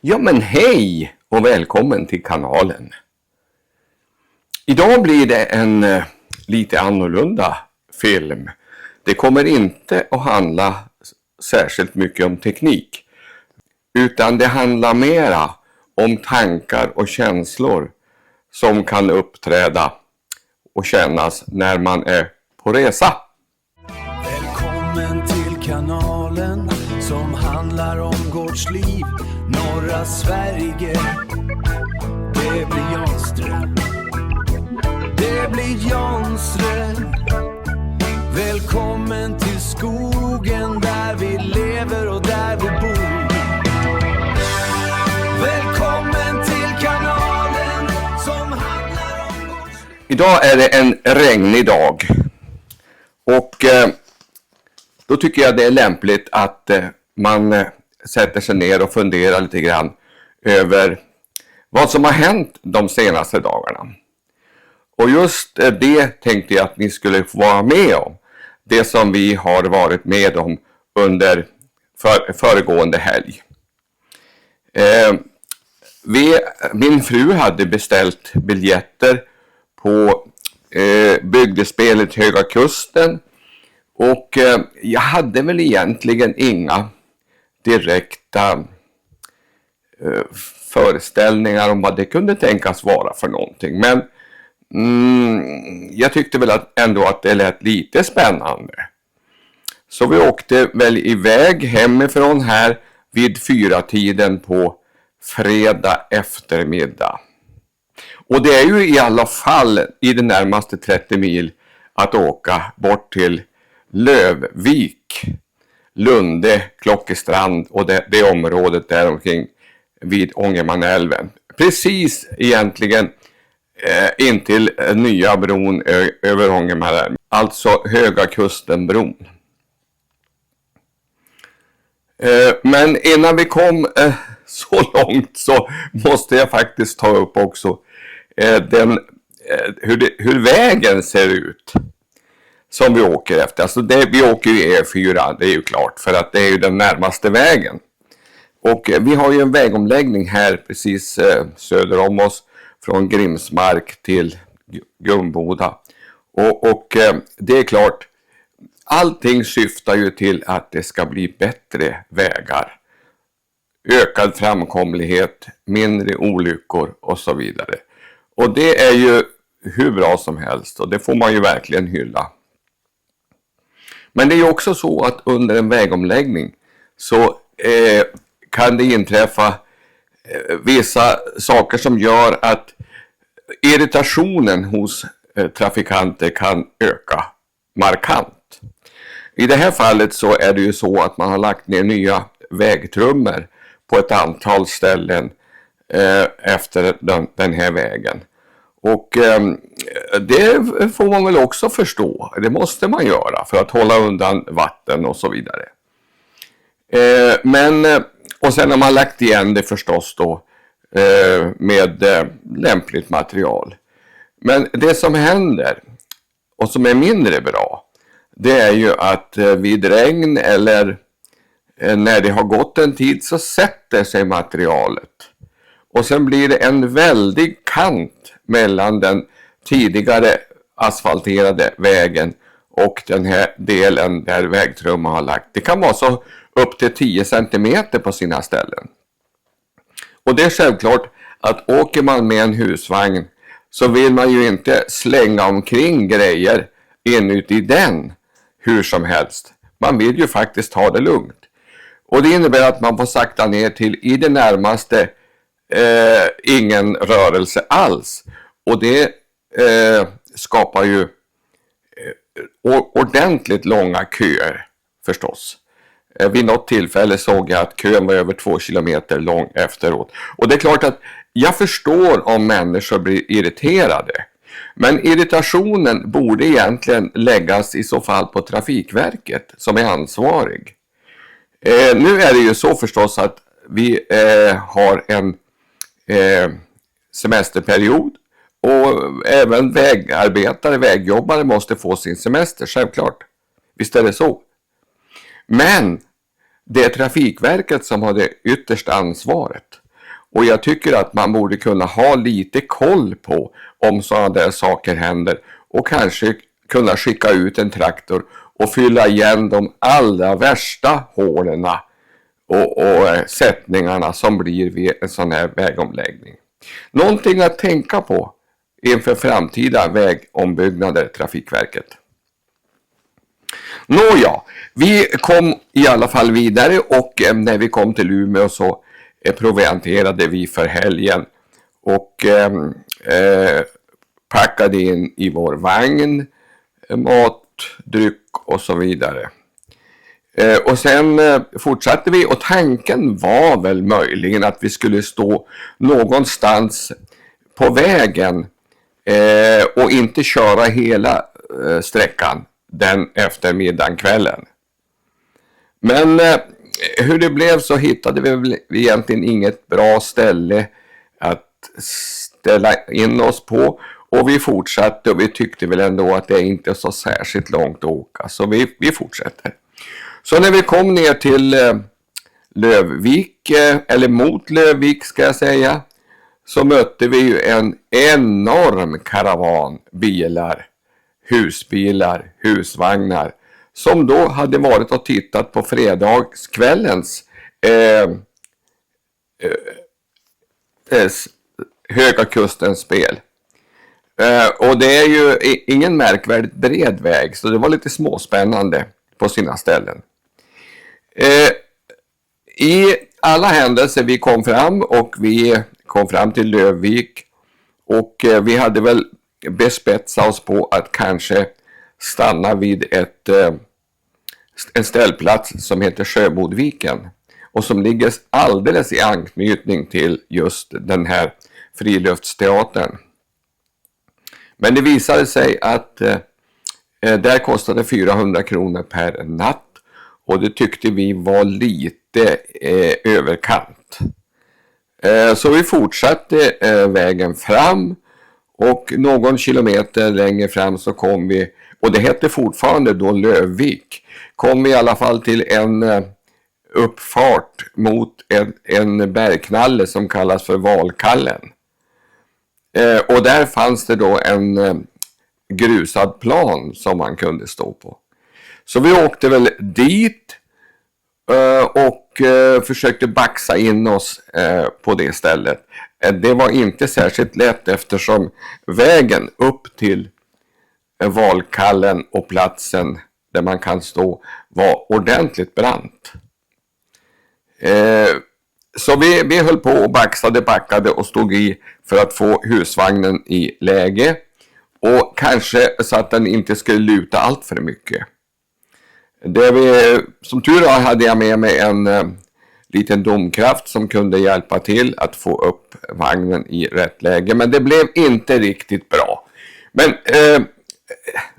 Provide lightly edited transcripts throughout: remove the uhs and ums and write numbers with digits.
Ja men hej och välkommen till kanalen. Idag blir det en lite annorlunda film. Det kommer inte att handla särskilt mycket om teknik. Utan det handlar mera om tankar och känslor som kan uppträda och kännas när man är på resa. Välkommen till kanalen som handlar om gårdsliv. Norra Sverige, det blir Janström. Det blir Janström. Välkommen till skogen där vi lever och där vi bor. Välkommen till kanalen som handlar om gårdsliv. Idag är det en regnig dag. Och då tycker jag det är lämpligt att man sätter sig ner och funderar lite grann över vad som har hänt de senaste dagarna. Och just det tänkte jag att ni skulle få vara med om. Det som vi har varit med om under föregående helg. Min fru hade beställt biljetter på bygdespelet Höga Kusten. Och jag hade väl egentligen inga direkta föreställningar om vad det kunde tänkas vara för någonting. Men jag tyckte väl ändå att det lät lite spännande. Så vi åkte väl iväg hemifrån här vid 4-tiden på fredag eftermiddag. Och det är ju i alla fall i det närmaste 30 mil att åka bort till Lövvik, Lunde, Klockestrand och det området där omkring vid Ångermanälven. Precis egentligen intill nya bron över Ångermanälven, alltså Höga Kustenbron. Men innan vi kom så långt så måste jag faktiskt ta upp också hur vägen ser ut som vi åker efter. Alltså vi åker ju E4, det är ju klart, för att det är ju den närmaste vägen. Och vi har ju en vägomläggning här precis söder om oss från Grimsmark till Gumboda. Och det är klart, allting syftar ju till att det ska bli bättre vägar. Ökad framkomlighet, mindre olyckor och så vidare. Och det är ju hur bra som helst och det får man ju verkligen hylla. Men det är ju också så att under en vägomläggning så kan det inträffa vissa saker som gör att irritationen hos trafikanter kan öka markant. I det här fallet så är det ju så att man har lagt ner nya vägtrummor på ett antal ställen efter den här vägen. Och det får man väl också förstå. Det måste man göra för att hålla undan vatten och så vidare. Och sen har man lagt igen det förstås då med lämpligt material. Men det som händer och som är mindre bra, det är ju att vid regn eller när det har gått en tid så sätter sig materialet. Och sen blir det en väldig kant mellan den tidigare asfalterade vägen och den här delen där vägtrumman har lagt. Det kan vara så upp till 10 centimeter på sina ställen. Och det är självklart att åker man med en husvagn så vill man ju inte slänga omkring grejer inuti den hur som helst. Man vill ju faktiskt ha det lugnt. Och det innebär att man får sakta ner till i det närmaste ingen rörelse alls. Och det skapar ju ordentligt långa köer förstås. Vid något tillfälle såg jag att kön var över 2 kilometer lång efteråt. Och det är klart att jag förstår om människor blir irriterade. Men irritationen borde egentligen läggas i så fall på Trafikverket som är ansvarig. Nu är det ju så förstås att vi har en semesterperiod. Och även vägarbetare, vägjobbare måste få sin semester, självklart. Visst är det så. Men det är Trafikverket som har det yttersta ansvaret. Och jag tycker att man borde kunna ha lite koll på om sådana där saker händer. Och kanske kunna skicka ut en traktor och fylla igen de allra värsta hålen och sättningarna som blir vid en sån här vägomläggning. Någonting att tänka på inför framtida vägombyggnader, Trafikverket. Nåja, vi kom i alla fall vidare och när vi kom till Umeå så provianterade vi för helgen och packade in i vår vagn mat, dryck och så vidare. Och sen fortsatte vi och tanken var väl möjligen att vi skulle stå någonstans på vägen och inte köra hela sträckan den eftermiddagen, kvällen. Men hur det blev så hittade vi väl egentligen inget bra ställe att ställa in oss på. Och vi fortsatte och vi tyckte väl ändå att det inte är så särskilt långt att åka. Så vi fortsätter. Så när vi kom ner till Lövvik, eller mot Lövvik ska jag säga, så mötte vi ju en enorm karavan bilar, husbilar, husvagnar som då hade varit och tittat på fredagskvällens Höga Kustens spel. Och det är ju ingen märkvärdigt bred väg, så det var lite småspännande på sina ställen. I alla händelser vi kom fram och vi kom fram till Lövvik och vi hade väl bespetsat oss på att kanske stanna vid en ställplats som heter Sjöbodviken och som ligger alldeles i anknytning till just den här friluftsteatern. Men det visade sig att där kostade 400 kronor per natt och det tyckte vi var lite överkant. Så vi fortsatte vägen fram och någon kilometer längre fram så kom vi, och det hette fortfarande då Lövvik, kom vi i alla fall till en uppfart mot en bergknalle som kallas för Valkallen. Och där fanns det då en grusad plan som man kunde stå på. Så vi åkte väl dit och försökte baxa in oss på det stället. Det var inte särskilt lätt eftersom vägen upp till Valkallen och platsen där man kan stå var ordentligt brant. Så vi höll på och backade och stod i för att få husvagnen i läge. Och kanske så att den inte skulle luta allt för mycket. Som tur var hade jag med mig en liten domkraft som kunde hjälpa till att få upp vagnen i rätt läge. Men det blev inte riktigt bra. Men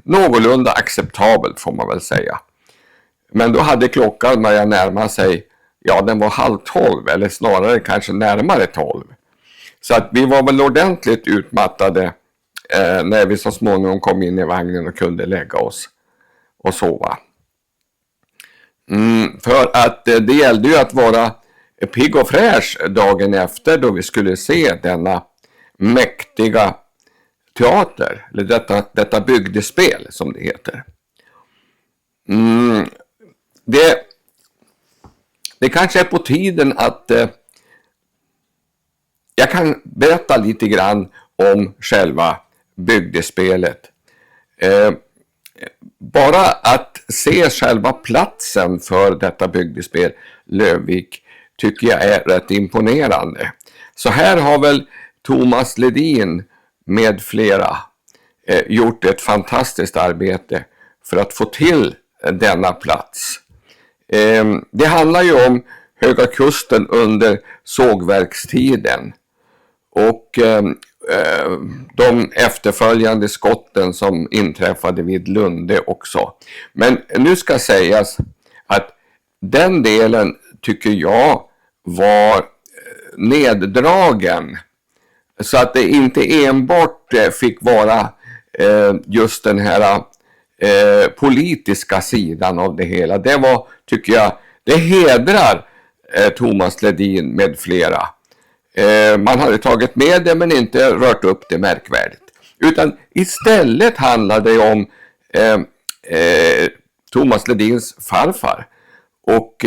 någorlunda acceptabelt får man väl säga. Men då hade klockan börjat närma sig, ja den var 11:30 eller snarare kanske närmare 12. Så att vi var väl ordentligt utmattade när vi så småningom kom in i vagnen och kunde lägga oss och sova. För att det gällde ju att vara pigg och fräsch dagen efter då vi skulle se denna mäktiga teater, eller detta bygdespel som det heter. Det kanske är på tiden att jag kan berätta lite grann om själva bygdespelet. Bara att se själva platsen för detta bygdespel, Lövvik, tycker jag är rätt imponerande. Så här har väl Thomas Ledin med flera gjort ett fantastiskt arbete för att få till denna plats. Det handlar ju om Höga Kusten under sågverkstiden och de efterföljande skotten som inträffade vid Lunde också. Men nu ska sägas att den delen tycker jag var neddragen. Så att det inte enbart fick vara just den här politiska sidan av det hela. Det var, tycker jag, det hedrar Thomas Ledin med flera. Man hade tagit med det men inte rört upp det märkvärdigt. Utan istället handlar det om Thomas Ledins farfar och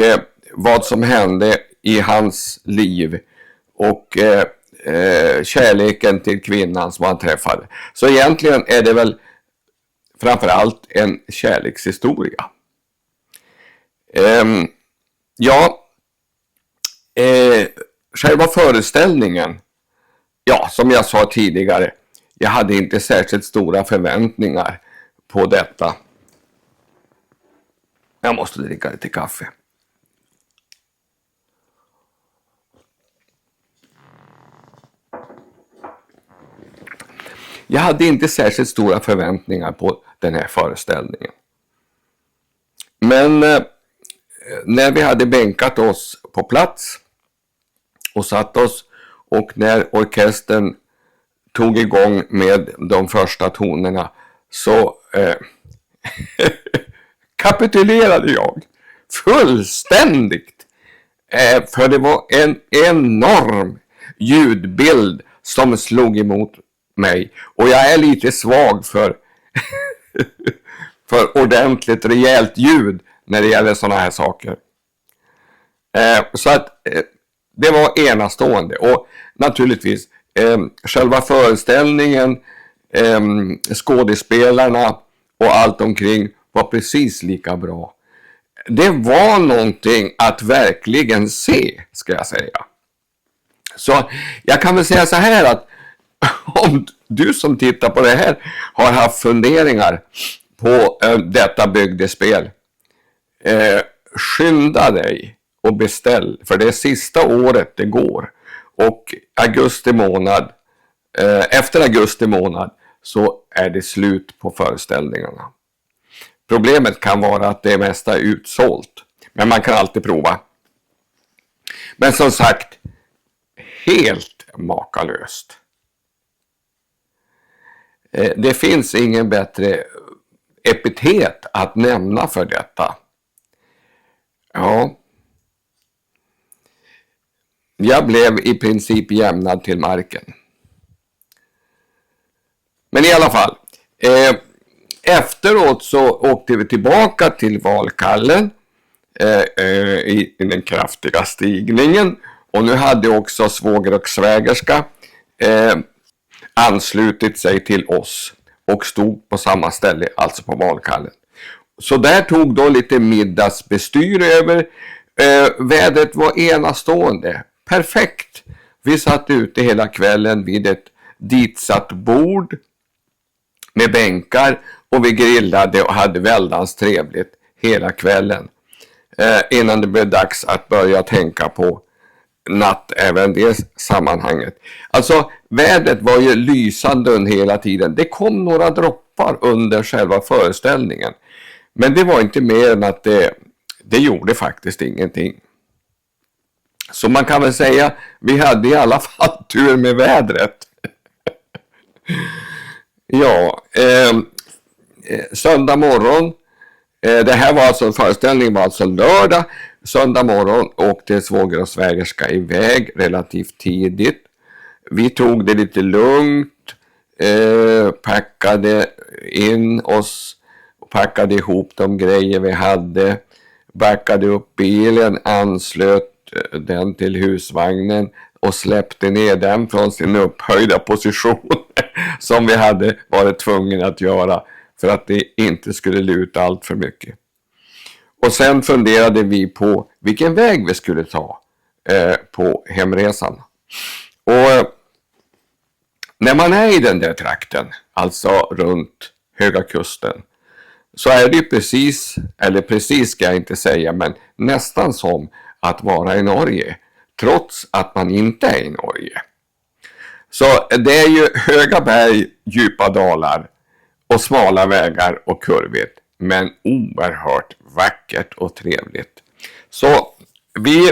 vad som hände i hans liv och kärleken till kvinnan som han träffade. Så egentligen är det väl framförallt en kärlekshistoria. Själva föreställningen, som jag sa tidigare, jag hade inte särskilt stora förväntningar på detta. Jag måste dricka lite kaffe. Jag hade inte särskilt stora förväntningar på den här föreställningen. Men när vi hade bänkat oss på plats och satt oss och när orkestern tog igång med de första tonerna så kapitulerade jag fullständigt. För det var en enorm ljudbild som slog emot mig. Och jag är lite svag för ordentligt rejält ljud när det gäller sådana här saker. Så att det var enastående. Och naturligtvis själva föreställningen, skådespelarna och allt omkring var precis lika bra. Det var någonting att verkligen se, ska jag säga. Så jag kan väl säga så här att om du som tittar på det här har haft funderingar på detta bygdespel, skynda dig och beställ, för det är sista året det går. Och efter augusti månad så är det slut på föreställningarna. Problemet kan vara att det mesta är utsålt, men man kan alltid prova. Men som sagt, helt makalöst. Det finns ingen bättre epitet att nämna för detta. Ja. Jag blev i princip jämnad till marken. Men i alla fall. Efteråt så åkte vi tillbaka till Valkallen. I den kraftiga stigningen. Och nu hade också svåger och svägerska anslutit sig till oss. Och stod på samma ställe, alltså på Valkallen. Så där tog då lite middagsbestyr över. Vädret var enastående. Perfekt. Vi satt ute hela kvällen vid ett ditsatt bord med bänkar och vi grillade och hade väldans trevligt hela kvällen. Innan det blev dags att börja tänka på natt även det sammanhanget. Alltså vädret var ju lysande hela tiden. Det kom några droppar under själva föreställningen. Men det var inte mer än att det gjorde faktiskt ingenting. Så man kan väl säga, vi hade i alla fall tur med vädret. Söndag morgon. Det här var alltså, föreställningen var alltså lördag. Söndag morgon åkte svåger och svägerska iväg relativt tidigt. Vi tog det lite lugnt. Packade in oss. Packade ihop de grejer vi hade. Backade upp bilen. Anslöt den till husvagnen. Och släppte ner den från sin upphöjda position. Som vi hade varit tvungna att göra. För att det inte skulle luta allt för mycket. Och sen funderade vi på vilken väg vi skulle ta på hemresan. Och när man är i den där trakten, alltså runt Höga Kusten, så är det ju precis ska jag inte säga, men nästan som att vara i Norge, trots att man inte är i Norge. Så det är ju höga berg, djupa dalar och smala vägar och kurvigt, men oerhört vackert och trevligt. Så vi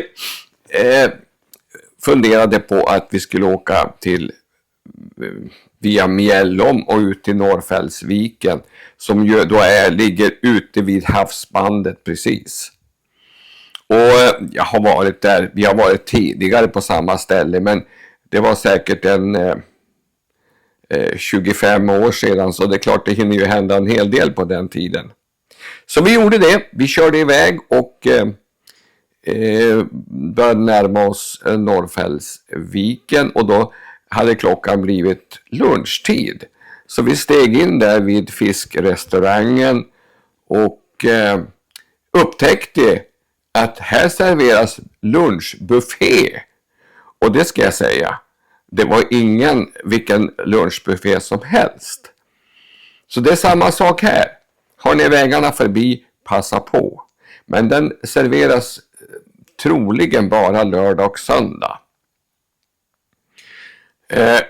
funderade på att vi skulle åka via Mjällom och ut till Norrfällsviken, som ju då ligger ute vid havsbandet precis. Och jag har varit där, vi har varit tidigare på samma ställe, men Det var säkert 25 år sedan, så det är klart det hinner ju hända en hel del på den tiden. Så vi gjorde det. Vi körde iväg och började närma oss Norrfällsviken, och då hade klockan blivit lunchtid. Så vi steg in där vid fiskrestaurangen och upptäckte att här serveras lunchbuffé. Och det ska jag säga, det var vilken lunchbuffé som helst. Så det är samma sak här. Har ni vägarna förbi, passa på. Men den serveras troligen bara lördag och söndag.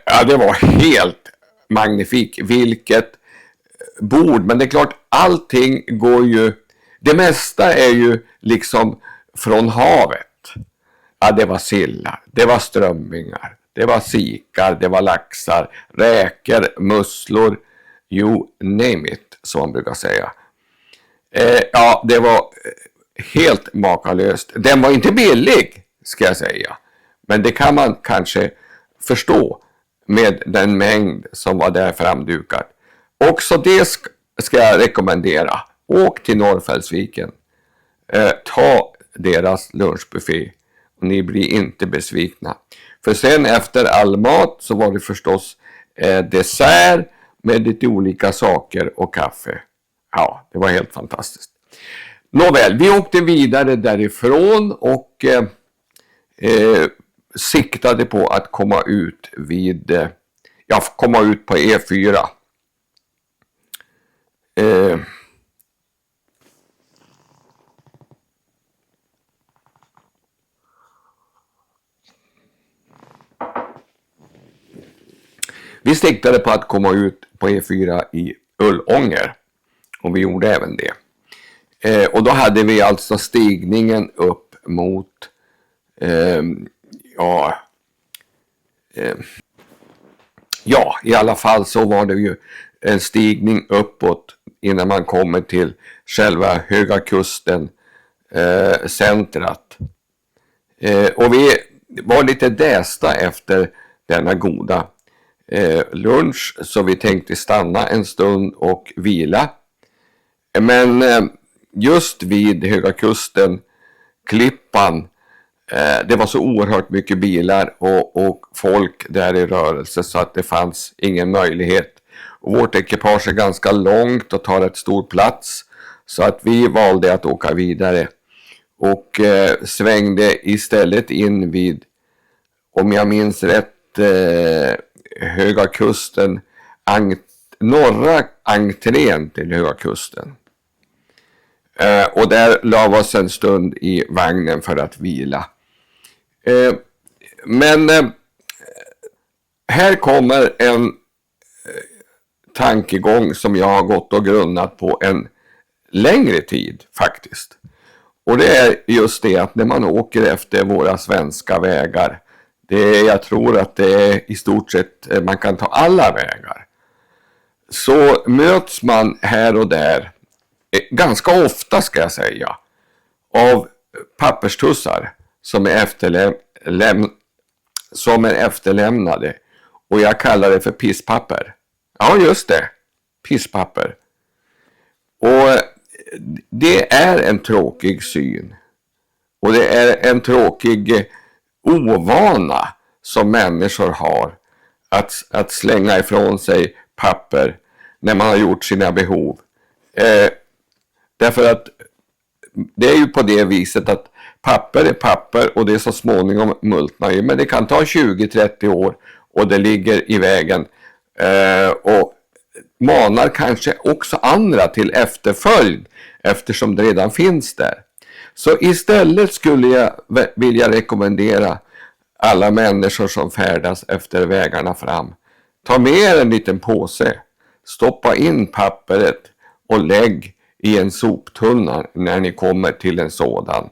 Ja, det var helt magnifik. Vilket bord. Men det är klart, allting går ju... Det mesta är ju liksom från havet. Ja, det var sillar, det var strömmingar, det var sikar, det var laxar, räkor, musslor, you name it, som man brukar säga. Ja, det var helt makalöst. Den var inte billig, ska jag säga. Men det kan man kanske förstå med den mängd som var där framdukad. Också det ska jag rekommendera. Åk till Norrfällsviken. Ta deras lunchbuffé. Och ni blir inte besvikna. För sen efter all mat så var det förstås dessert med lite olika saker och kaffe. Ja, det var helt fantastiskt. Nåväl, vi åkte vidare därifrån och siktade på att komma ut komma ut på E4. Vi siktade på att komma ut på E4 i Ullånger. Och vi gjorde även det. Och då hade vi alltså stigningen upp mot i alla fall så var det ju en stigning uppåt innan man kommer till själva Höga Kusten centrat. Och vi var lite dästa efter denna goda lunch, så vi tänkte stanna en stund och vila. Men just vid Höga Kusten klippan, det var så oerhört mycket bilar och folk där i rörelse så att det fanns ingen möjlighet. Och vårt ekipage är ganska långt och tar ett stor plats, så att vi valde att åka vidare och svängde istället in vid, om jag minns rätt, Höga Kusten, norra entrén till Höga Kusten. Och där la vi oss en stund i vagnen för att vila. Men här kommer en tankegång som jag har gått och grunnat på en längre tid faktiskt. Och det är just det att när man åker efter våra svenska vägar, jag tror att det är i stort sett, man kan ta alla vägar, så möts man här och där, ganska ofta ska jag säga, av papperstussar som är efterlämnade, och jag kallar det för pisspapper. Ja, just det, pisspapper. Och det är en tråkig syn, och det är en tråkig ovana som människor har att slänga ifrån sig papper när man har gjort sina behov. Därför att det är ju på det viset att papper är papper och det är så småningom multnar ju, men det kan ta 20-30 år och det ligger i vägen och manar kanske också andra till efterföljd eftersom det redan finns där. Så istället skulle jag vilja rekommendera alla människor som färdas efter vägarna fram: ta med er en liten påse, stoppa in pappret och lägg i en soptunna när ni kommer till en sådan.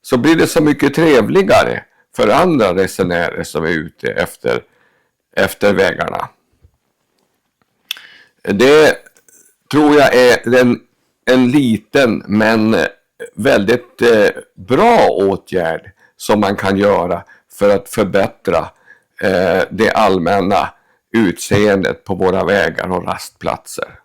Så blir det så mycket trevligare för andra resenärer som är ute efter vägarna. Det tror jag är en liten men väldigt bra åtgärd som man kan göra för att förbättra det allmänna utseendet på våra vägar och rastplatser.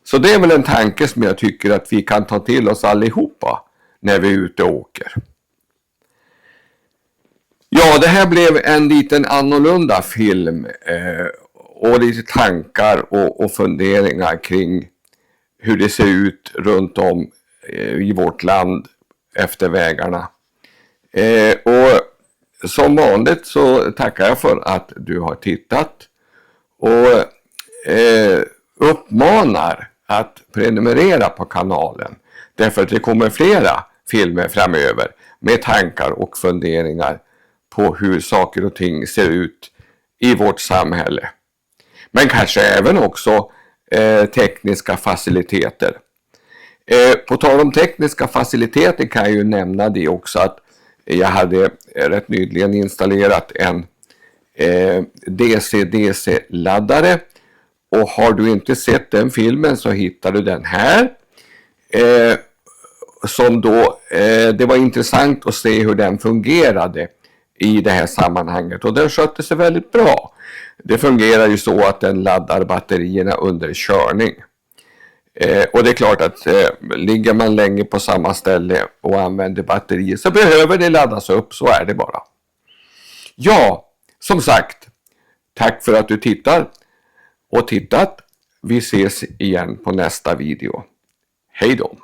Så det är väl en tanke som jag tycker att vi kan ta till oss allihopa när vi är ute och åker. Ja, det här blev en liten annorlunda film och lite tankar och funderingar kring hur det ser ut runt om i vårt land efter vägarna. Och som vanligt så tackar jag för att du har tittat och uppmanar att prenumerera på kanalen. Därför att det kommer flera filmer framöver med tankar och funderingar på hur saker och ting ser ut i vårt samhälle. Men kanske även också tekniska faciliteter. På tal om tekniska faciliteter kan jag ju nämna det också att jag hade rätt nyligen installerat en DC-DC-laddare. Och har du inte sett den filmen så hittar du den här. Som då, det var intressant att se hur den fungerade i det här sammanhanget. Och den skötte sig väldigt bra. Det fungerar ju så att den laddar batterierna under körning. Och det är klart att ligger man länge på samma ställe och använder batterier så behöver det laddas upp, så är det bara. Ja, som sagt, tack för att du tittar och tittat. Vi ses igen på nästa video. Hej då!